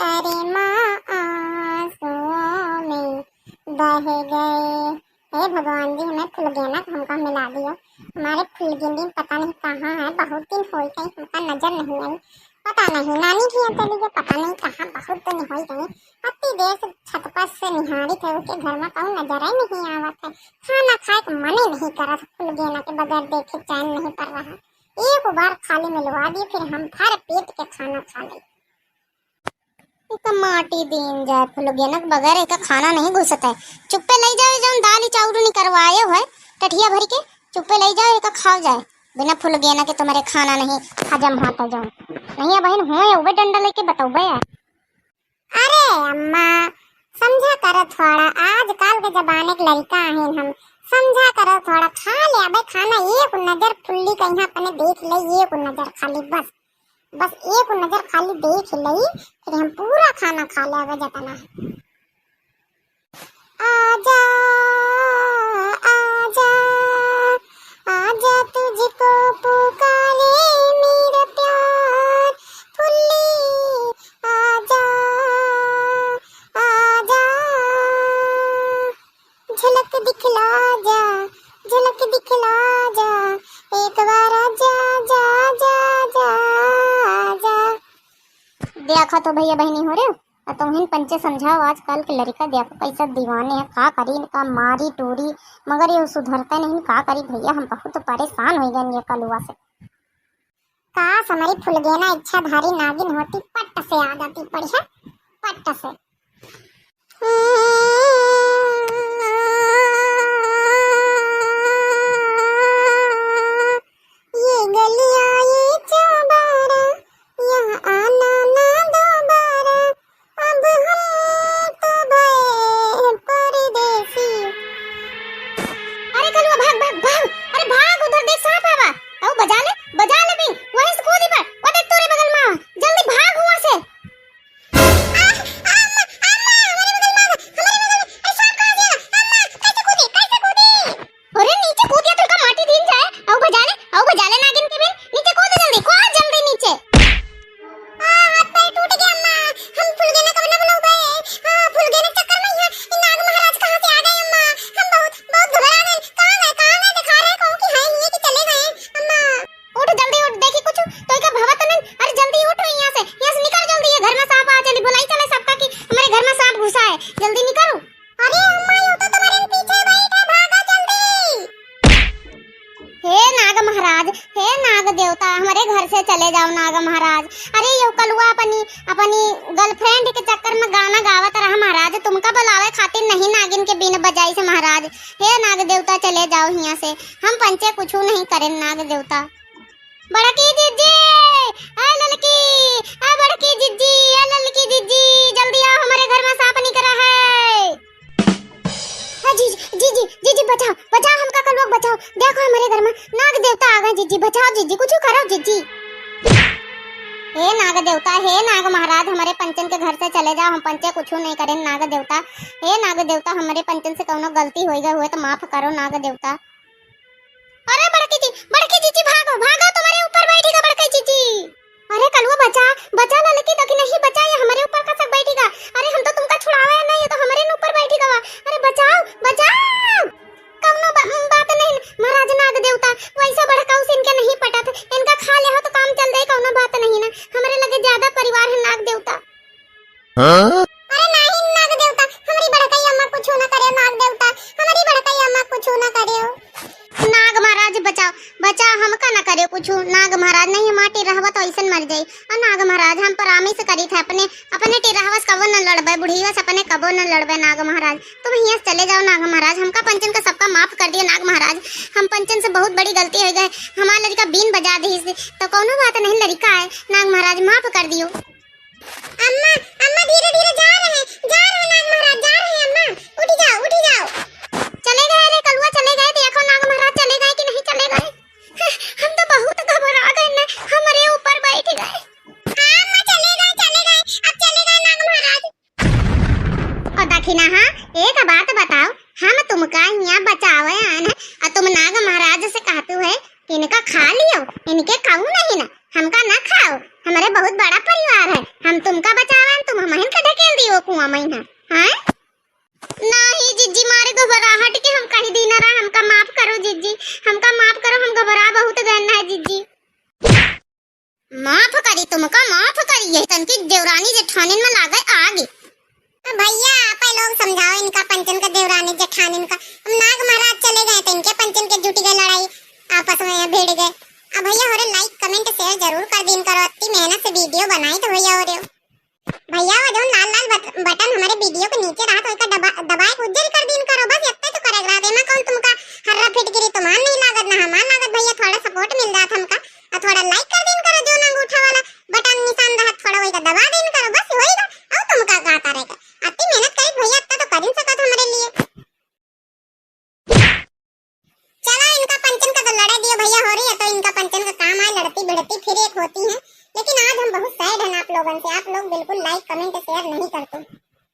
सारे माँ आंसुओं में बह गए। हे भगवान जी, हमें फुलगेना हमका मिला दियो। हमारे फुलगेनी पता नहीं कहाँ है, बहुत दिन हो गए हमका नजर नहीं आई। पता नहीं नानी की चली गई, पता नहीं कहाँ, बहुत दिन हो गए। अति देर से छत पर से निहारी थे, उसके घर में कहूँ नजर ही नहीं आवत है। खाना खाए का मन ही नहीं करा था, फुलगेना के बगैर देखे चैन नहीं पड़ रहा। एक बार खाली मिलवा दिए, फिर हम भर पेट के खाना खा ले। माटी दीन जाए, फुलगेना के बगैर एक खाना नहीं घुसता है। चुप्पे ले जाओ, जो दाल चाउर नहीं करवाए हो टठिया भर के, चुप्पे ले जाओ, एक खाओ जाए। बिना फुलगेना के तुम्हारे खाना नहीं हजम होता जाओ। नहीं है बहन, हो उबे डंडा लेके बताओ यार। अरे अम्मा समझा करो थोड़ा, आजकल के जमाने के लड़का हैं हम, समझा करो थोड़ा। खा ले अबे खाना, एक नजर फुल्ली कहीं अपने देख ले, एक नजर खाली बस एक नजर खाली देख लई, फिर हम पूरा खाना खा ले अबे जतना। आजा आजा आजा तुझको पुकारे मेरा प्यार फुल्ली, आजा आजा झलक दिखला जा, झलक दिखला जा, एक बार आजा जा जा जा जा। देखा तो भैया बहनी हो रहे हो, तुम हिन पंचे समझाओ। आजकल के लड़का देखो कैसा दीवाने हैं, का करी इनका मारी टोरी, मगर ये सुधरता नहीं। का करी भैया, हम बहुत परेशान हो गए ये कलुआ से। काश हमारी फुलगेना इच्छाधारी नागिन होती, पट्ट से आ जाती बढ़िया, पट्ट से। ये गलियां ये चौबारा, यहाँ आना ना दोबारा, अब हम तो भये परदेसी। अरे कलुआ भाग भाग भाग, अरे भाग, उधर देख सांप आवा। आओ बजा ले भी, वहीं से कूदी पर, वो देख तोरे बगल में, जल्दी भाग वहां से। अरे नीचे कूद गया, तो माटी दिन जाए। आओ बजा ले नागिन के बिन, नीचे कूद जल्दी, कूद जल्दी नीचे। हाथ पैर टूट गया अम्मा, हम फुलगेना कब ना बुलाओ गए। फुलगेना के चक्कर में ये नाग महाराज कहां से आ गए अम्मा, हम बहुत बहुत घबरा गए। कहां गए दिखा रहे कौन की है ये कि चले गए अम्मा। उठ जल्दी उठ, देखी कुछ तो का भवा तो नहीं। अरे जल्दी उठ यहां से निकल जल्दी, ये घर में सांप आ चली, बुलाई चले सबका कि हमारे घर में सांप घुसा है, जल्दी निकलो। अरे अम्मा ये तो तुम्हारे पीछे बैठा, भागा जल्दी। हे नाग महाराज, हे नाग देवता, हमारे घर से चले जाओ नाग महाराज। अरे ये कलुआ अपनी गर्लफ्रेंड के चक्कर में गाना गावत रहा महाराज, तुमका बुलावे खातिर नहीं नागिन के बिन बजाई से महाराज। हे नाग देवता चले जाओ यहाँ से, हम पंचे कुछ नहीं करें नाग देवता। बड़की जीजी, ए ललकी, ए बड़की जीजी, ए ललकी जीजी, जल्दी आओ, हमारे घर में सांप निकला है। जीजी बचाओ हमका कलुआ बचाओ, देखो हमारे घर में नाग देवता आ गए। जीजी बचाओ, जीजी कुछ करो जीजी। हे नाग देवता, हे नाग महाराज, हमारे पंचन के घर से चले जाओ, हम पंचे कुछ नहीं करें नाग देवता। हे नाग देवता, हमारे पंचन से कोनो गलती हो गई हुए तो माफ करो नाग देवता। अरे बड़की जीजी भागो भागो, तुम्हारे ऊपर बैठेगा बड़की जीजी। अरे कलुआ बचा ललकी, तो नहीं बचा, ये हमारे ऊपर का सब बैठेगा। अरे हम तो तुमका छुड़ावे नहीं, ये तो हमारे ऊपर बैठेगा। अरे बचाओ कौनो बात नहीं महाराज नाग देवता, वैसा भड़काऊ से इनके नहीं पटा था, इनका खा ले हो तो काम चल जाए, कौनो बात नहीं ना, हमारे लगे ज्यादा परिवार है नाग देवता। अरे नहीं नाग देवता, हमारी बड़काई अम्मा कुछ ना करे, नाग देवता हमारी बड़काई अम्मा कुछ ना करे। नाग महाराज बचाओ हमका ना करे कुछ, नाग महाराज नहीं माटी रहवा तो ऐसन मर जाई। और नाग महाराज हम प्रॉमिस करी थे अपने टिरहवस कबो न लड़बे, बुढ़ीवस अपने कबो न लड़बे नाग महाराज। तुम यहाँ से चले जाओ नाग महाराज, हमका पंचन का सबका माफ कर दियो नाग महाराज। हम पंचन से बहुत बड़ी गलती हो गई, हमारा लड़का बीन बजा दी तो कोनो बात नहीं, लड़का है नाग महाराज माफ कर दियो। अम्मा धीरे धीरे जा रहे नाग महाराज, जा रहे अम्मा, उठ जाओ। चले गए, अरे कलुआ चले गए, देखो नाग महाराज चले गए कि नहीं चले गए। हम तो बहुत घबरा गए ना, हमारे ऊपर बैठ गए। अम्मा चले गए, अब चले गए नाग महाराज। और दखिना हाँ एक बात बताओ, हम तुमका यहाँ बचावे आना और तुम नाग महाराज से कहते है इनका खा लियो, इनके खाऊ नहीं ना, हमका ना खाओ, हमारे बहुत बड़ा परिवार है, हम तुमका बचावे तुम हमें कुआं में है हैं? नहीं जीजी मारे घबराहट के हम कहीं दिन रहा, हमका माफ करो जीजी, हमका माफ करो, हम घबरा बहुत गए है जीजी। माफ करी तुमका, माफ करी है तनकी देवरानी जेठानी में लागे आगे। भैया आप लोग समझाओ इनका पंचन का देवरानी जेठानी का। हम नाग महाराज चले गए थे, इनके पंचन के जुटी गए लड़ाई आपस में भिड़ गए। अब भैया हो लाइक कमेंट शेयर जरूर कर दिन करो, इतनी मेहनत से वीडियो बनाई तो भैया हो भैया वो जो लाल लाल बटन हमारे वीडियो के नीचे रहा तो इसका दबाए उज्जल कर दिन करो, बस इतना तो करेगा देना कौन तुमका हर्रा फिट गिरी तुम्हार नहीं लागत ना हमार लागत। भैया थोड़ा सपोर्ट मिल जात हमका और थोड़ा लाइक कर दिन करो, जो ना अंगूठा वाला बटन निशान रहा थोड़ा वही का दबा दिन करो, बस होएगा। और तुमका का करेगा इतनी मेहनत करी भैया, इतना तो कर ही सकत हमारे लिए। चलो इनका पंचन का तो लड़ाई दियो भैया हो रही है तो इनका पंचन का काम है, लड़ती भिड़ती फिर एक होती है। लेकिन आज हम बहुत सैड हैं आप लोगों से, आप लोग बिल्कुल लाइक कमेंट शेयर नहीं करते।